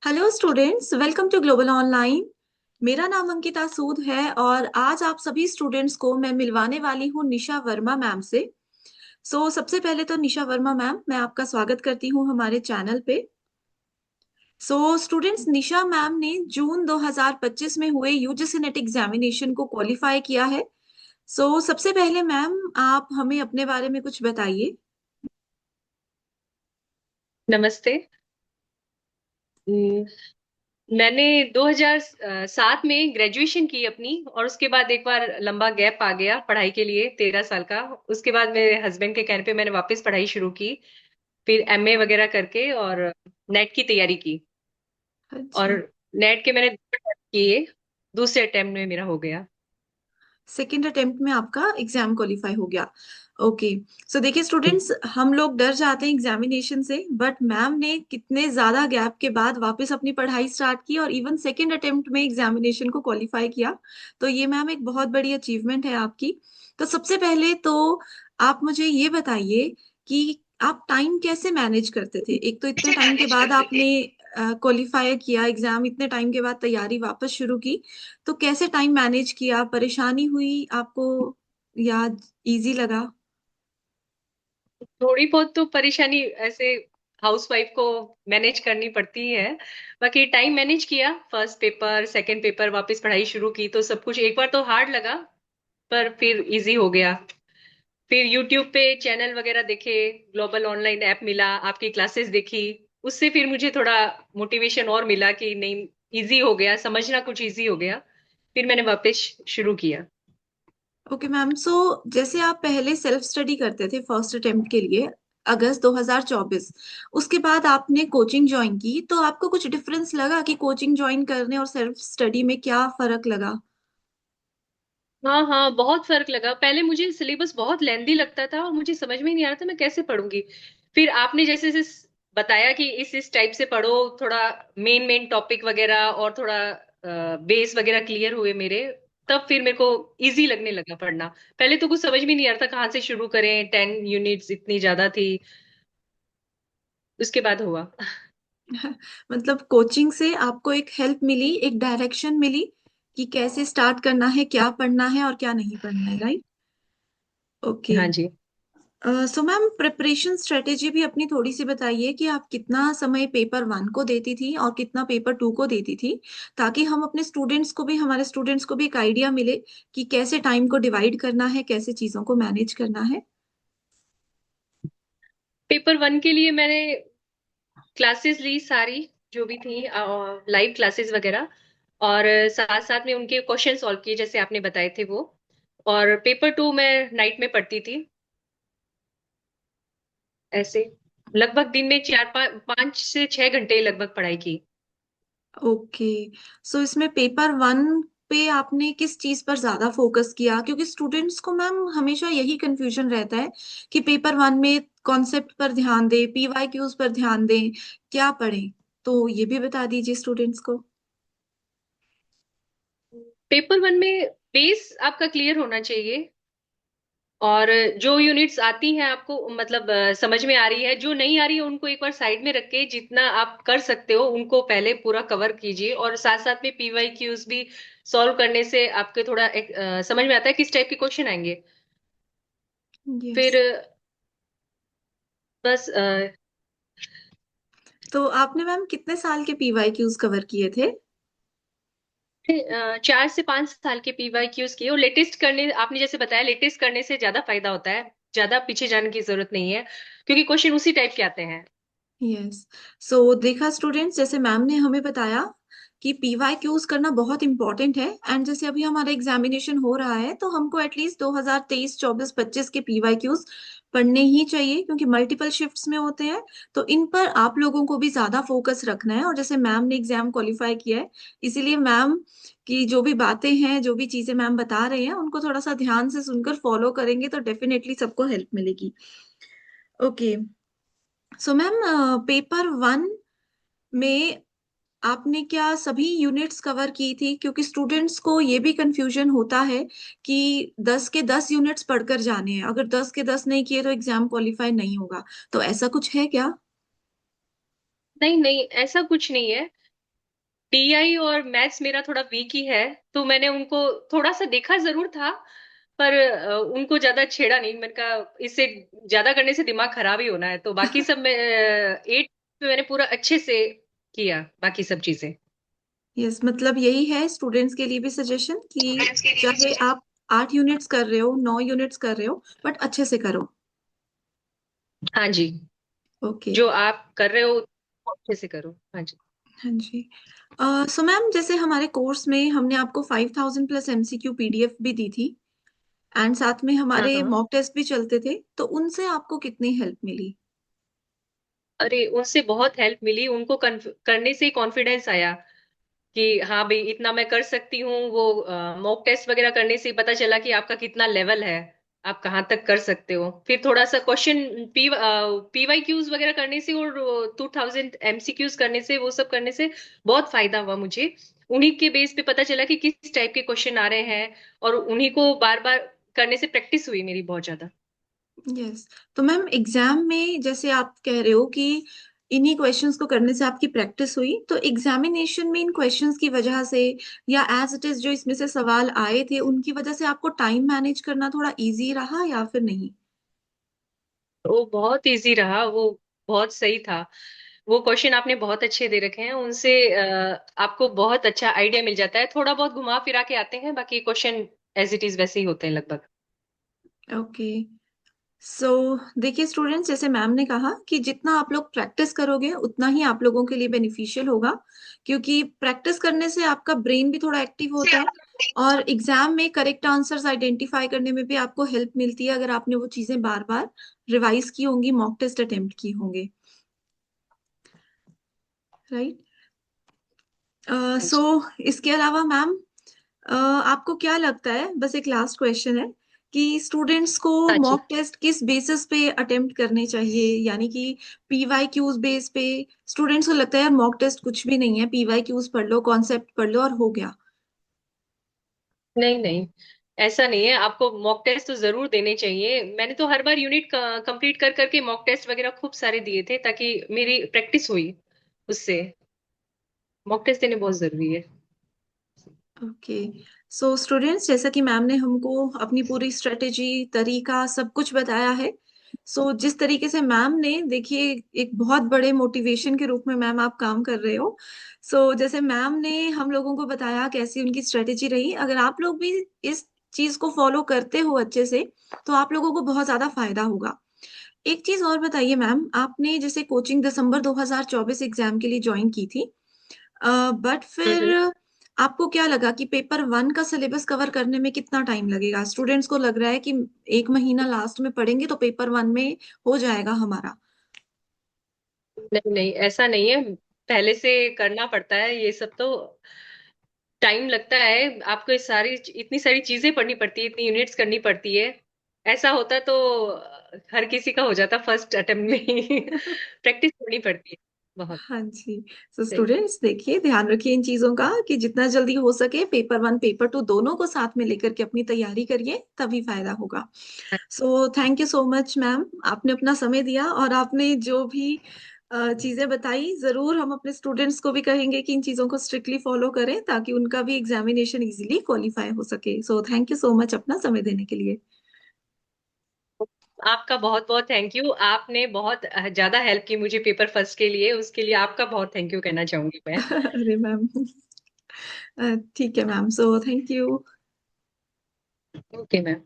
Hello students, welcome to global online. मेरा नाम अंकिता सूद है और आज आप सभी स्टूडेंट्स को मैं मिलवाने वाली हूँ निशा वर्मा मैम से। सबसे पहले तो निशा वर्मा मैम, मैं आपका स्वागत करती हूँ हमारे चैनल पे। स्टूडेंट्स, निशा मैम ने जून 2025 में हुए यूजीसी नेट एग्जामिनेशन को क्वालिफाई किया है। सबसे पहले मैम, आप हमें अपने बारे में कुछ बताइए। नमस्ते। हम्म, मैंने 2007 में ग्रेजुएशन की अपनी, और उसके बाद एक बार लंबा गैप आ गया पढ़ाई के लिए 13 साल का। उसके बाद मेरे हस्बैंड के कहने पे मैंने वापस पढ़ाई शुरू की, फिर एमए वगैरह करके और नेट की तैयारी की। और अच्छा। नेट के मैंने 2 अटेम्प्ट किए, दूसरे अटेम्प्ट में मेरा हो गया। सेकेंड अटेम्प्ट में आपका एग्जाम क्वालिफाई हो गया। ओके। देखिए स्टूडेंट्स, हम लोग डर जाते हैं एग्जामिनेशन से, बट मैम ने कितने ज्यादा गैप के बाद वापस अपनी पढ़ाई स्टार्ट की और इवन सेकेंड अटेम्प्ट में एग्जामिनेशन को क्वालिफाई किया। तो ये मैम एक बहुत बड़ी अचीवमेंट है आपकी। तो सबसे पहले तो आप मुझे ये बताइए कि आप टाइम कैसे मैनेज करते थे। एक तो इतने कैसे टाइम के मैनेज बाद करते थे? आपने क्वालिफाई किया एग्जाम, इतने टाइम के बाद तैयारी वापस शुरू की। तो कैसे टाइम मैनेज किया, परेशानी हुई आपको या इजी लगा? थोड़ी बहुत तो परेशानी ऐसे हाउसवाइफ को मैनेज करनी पड़ती है। बाकी टाइम मैनेज किया, फर्स्ट पेपर सेकंड पेपर वापस पढ़ाई शुरू की, तो सब कुछ एक बार तो हार्ड लगा, पर फिर इजी हो गया। फिर यूट्यूब पे चैनल वगैरह देखे, ग्लोबल ऑनलाइन ऐप मिला, आपकी क्लासेस देखी, उससे फिर मुझे थोड़ा मोटिवेशन और मिला कि नहीं, इजी हो गया, समझना कुछ इजी हो गया। फिर मैंने वापस शुरू किया। ओके मैम, जैसे आप पहले सेल्फ स्टडी करते थे फर्स्ट अटेम्प्ट के लिए अगस्त 2024, उसके बाद आपने कोचिंग ज्वाइन की, तो आपको कुछ डिफरेंस लगा कि कोचिंग ज्वाइन करने और सेल्फ स्टडी में क्या फर्क लगा? हाँ हाँ, बहुत फर्क लगा। पहले मुझे सिलेबस बहुत लेंदी लगता था और मुझे समझ में ही नहीं आ रहा था मैं कैसे पढ़ूंगी। फिर आपने जैसे जैसे बताया कि इस टाइप से पढ़ो, थोड़ा मेन मेन टॉपिक वगैरह और थोड़ा बेस वगैरह क्लियर हुए मेरे, तब फिर मेरे को इजी लगने लगा पढ़ना। पहले तो कुछ समझ में नहीं आ रहा था कहाँ से शुरू करें, 10 यूनिट्स इतनी ज्यादा थी। उसके बाद हुआ। मतलब कोचिंग से आपको एक हेल्प मिली, एक डायरेक्शन मिली कि कैसे स्टार्ट करना है, क्या पढ़ना है और क्या नहीं पढ़ना है, राइट? ओके। हाँ जी। सो मैम, प्रिपरेशन स्ट्रेटेजी भी अपनी थोड़ी सी बताइए कि आप कितना समय पेपर वन को देती थी और कितना पेपर टू को देती थी, ताकि हम अपने स्टूडेंट्स को भी, हमारे स्टूडेंट्स को भी एक आइडिया मिले कि कैसे टाइम को डिवाइड करना है, कैसे चीजों को मैनेज करना है। पेपर वन के लिए मैंने क्लासेस ली सारी, जो भी थी, लाइव क्लासेस वगैरह, और साथ साथ में उनके क्वेश्चन सॉल्व किए जैसे आपने बताए थे वो। और पेपर टू मैं नाइट में पढ़ती थी, ऐसे लगभग दिन में 5 से 6 घंटे लगभग पढ़ाई की। ओके। इसमें पेपर वन पे आपने किस चीज पर ज्यादा फोकस किया? क्योंकि स्टूडेंट्स को मैम हमेशा यही कंफ्यूजन रहता है कि पेपर वन में कॉन्सेप्ट पर ध्यान दें, पीवाई क्यूज पर ध्यान दें, क्या पढ़ें। तो ये भी बता दीजिए स्टूडेंट्स को। पेपर वन में बेस आपका क्लियर होना चाहिए, और जो यूनिट्स आती हैं आपको, मतलब समझ में आ रही है, जो नहीं आ रही है उनको एक बार साइड में रख के जितना आप कर सकते हो उनको पहले पूरा कवर कीजिए। और साथ साथ में पीवाई क्यूज भी सॉल्व करने से आपके थोड़ा समझ में आता है किस टाइप के क्वेश्चन आएंगे। यस। फिर बस तो आपने मैम कितने साल के पीवाई क्यूज कवर किए थे? 4 से 5 साल के पीवाई क्यूज किए। और लेटेस्ट करने, आपने जैसे बताया, लेटेस्ट करने से ज्यादा फायदा होता है, ज्यादा पीछे जाने की जरूरत नहीं है, क्योंकि क्वेश्चन उसी टाइप के आते हैं। यस। देखा स्टूडेंट्स, जैसे मैम ने हमें बताया कि पीवाई क्यूज करना बहुत इंपॉर्टेंट है। एंड जैसे अभी हमारा एग्जामिनेशन हो रहा है, तो हमको एटलीस्ट 2023, 24, 25 के पीवाई क्यूज पढ़ने ही चाहिए, क्योंकि मल्टीपल शिफ्ट्स में होते हैं। तो इन पर आप लोगों को भी ज्यादा फोकस रखना है। और जैसे मैम ने एग्जाम क्वालिफाई किया है, इसीलिए मैम की जो भी बातें हैं, जो भी चीजें मैम बता रहे हैं, उनको थोड़ा सा ध्यान से सुनकर फॉलो करेंगे तो डेफिनेटली सबको हेल्प मिलेगी। ओके। मैम, पेपर वन में आपने क्या सभी यूनिट्स कवर की थी? क्योंकि स्टूडेंट्स को ये भी कंफ्यूजन होता है कि 10 के 10 यूनिट्स पढ़कर जाने हैं, अगर 10 के 10 नहीं किए तो एग्जाम क्वालिफाई नहीं होगा। तो ऐसा कुछ है क्या? नहीं नहीं, ऐसा कुछ नहीं है। टीआई और मैथ्स मेरा थोड़ा वीक ही है, तो मैंने उनको थोड़ा सा देखा जरूर था, पर उनको ज्यादा छेड़ा नहीं। मैंने कहा इससे ज्यादा करने से दिमाग खराब ही होना है, तो बाकी सब मैं 8 में मैंने पूरा अच्छे से किया बाकी सब चीजें। यस, मतलब यही है स्टूडेंट्स के लिए भी सजेशन कि चाहे आप 8 यूनिट्स कर रहे हो, 9 यूनिट्स कर रहे हो, बट अच्छे से करो। हाँ जी, ओके। जो आप कर रहे हो वो अच्छे से करो। हाँ जी। हाँ जी। सो मैम, जैसे हमारे कोर्स में हमने आपको 5000+ MCQ PDF भी दी थी, एंड साथ में हाँ हमारे हाँ। मॉक टेस्ट भी चलते थे, तो उनसे आपको कितनी हेल्प मिली? अरे उनसे बहुत हेल्प मिली, उनको करने से कॉन्फिडेंस आया कि हाँ भाई इतना मैं कर सकती हूँ। वो मॉक टेस्ट वगैरह करने से पता चला कि आपका कितना लेवल है, आप कहाँ तक कर सकते हो। फिर थोड़ा सा क्वेश्चन पीवाई क्यूज वगैरह करने से और 2000 MCQs करने से, वो सब करने से बहुत फायदा हुआ मुझे। उन्हीं के बेस पे पता चला कि किस टाइप के क्वेश्चन आ रहे हैं, और उन्हीं को बार बार करने से प्रैक्टिस हुई मेरी बहुत ज्यादा। यस। तो मैम, एग्जाम में जैसे आप कह रहे हो कि इन्हीं क्वेश्चंस को करने से आपकी प्रैक्टिस हुई, तो एग्जामिनेशन में इन क्वेश्चंस की वजह से या एज इट इज जो इसमें से सवाल आए थे उनकी वजह से आपको टाइम मैनेज करना थोड़ा इजी रहा या फिर नहीं? वो बहुत इजी रहा, वो बहुत सही था। वो क्वेश्चन आपने बहुत अच्छे दे रखे हैं, उनसे आपको बहुत अच्छा आइडिया मिल जाता है। थोड़ा बहुत घुमा फिरा के आते हैं, बाकी क्वेश्चन एज इट इज वैसे ही होते हैं लगभग। ओके। सो देखिए स्टूडेंट्स, जैसे मैम ने कहा कि जितना आप लोग प्रैक्टिस करोगे उतना ही आप लोगों के लिए बेनिफिशियल होगा, क्योंकि प्रैक्टिस करने से आपका ब्रेन भी थोड़ा एक्टिव होता है, और एग्जाम में करेक्ट आंसर्स आइडेंटिफाई करने में भी आपको हेल्प मिलती है अगर आपने वो चीजें बार बार रिवाइज की होंगी, मॉक टेस्ट अटेम्प्ट की होंगे। राइट। हाँ सो जी। इसके अलावा मैम, आपको क्या लगता है, बस एक लास्ट क्वेश्चन है, कि स्टूडेंट्स को हाँ जी। मॉक टेस्ट किस बेसिस पे अटेम्प्ट करने चाहिए? यानी कि पीवाई क्यूज बेस पे? स्टूडेंट्स को लगता है यार मॉक टेस्ट कुछ भी नहीं है, पीवाई क्यूज पढ़ लो, कॉन्सेप्ट पढ़ लो और हो गया। नहीं नहीं, ऐसा नहीं है। आपको मॉक टेस्ट तो जरूर देने चाहिए। मैंने तो हर बार यूनिट कंप्लीट कर करके मॉक टेस्ट वगैरह खूब सारे दिए थे, ताकि मेरी प्रैक्टिस हुई उससे। मॉक टेस्ट देने बहुत जरूरी है। ओके। सो स्टूडेंट्स, जैसा कि मैम ने हमको अपनी पूरी स्ट्रेटेजी, तरीका, सब कुछ बताया है। जिस तरीके से मैम ने, देखिए, एक बहुत बड़े मोटिवेशन के रूप में मैम आप काम कर रहे हो। जैसे मैम ने हम लोगों को बताया कैसी उनकी स्ट्रेटेजी रही, अगर आप लोग भी इस चीज को फॉलो करते हो अच्छे से, तो आप लोगों को बहुत ज्यादा फायदा होगा। एक चीज और बताइए मैम, आपने जैसे कोचिंग दिसंबर 2024 एग्जाम के लिए ज्वाइन की थी, बट फिर हम्म। आपको क्या लगा कि पेपर 1 का सिलेबस कवर करने में कितना टाइम लगेगा? स्टूडेंट्स को लग रहा है कि 1 महीना लास्ट में पढ़ेंगे तो पेपर 1 में हो जाएगा हमारा। नहीं नहीं, ऐसा नहीं है। पहले से करना पड़ता है ये सब तो, टाइम लगता है। आपको इस सारी इतनी सारी चीजें पढ़नी पड़ती है, इतनी यूनिट्स करनी पड़ती है। ऐसा होता तो हर किसी का हो जाता फर्स्ट अटेम्प्ट में ही। प्रैक्टिस करनी पड़ती है बहुत। हाँ जी। तो सही। स्टूडेंट्स देखिए, ध्यान रखिए इन चीजों का कि जितना जल्दी हो सके पेपर 1 पेपर 2 दोनों को साथ में लेकर के अपनी तैयारी करिए, तभी फायदा होगा। Thank you so much ma'am, आपने अपना समय दिया और आपने जो भी चीजें बताई, जरूर हम अपने स्टूडेंट्स को भी कहेंगे कि इन चीजों को स्ट्रिक्टली फॉलो करें ताकि उनका भी एग्जामिनेशन इजीली क्वालिफाई हो सके। थैंक यू सो मच अपना समय देने के लिए। आपका बहुत बहुत थैंक यू। आपने बहुत ज्यादा हेल्प की मुझे पेपर फर्स्ट के लिए, उसके लिए आपका बहुत थैंक यू कहना चाहूंगी मैं। अरे मैम, ठीक है ma'am, thank you. Okay ma'am.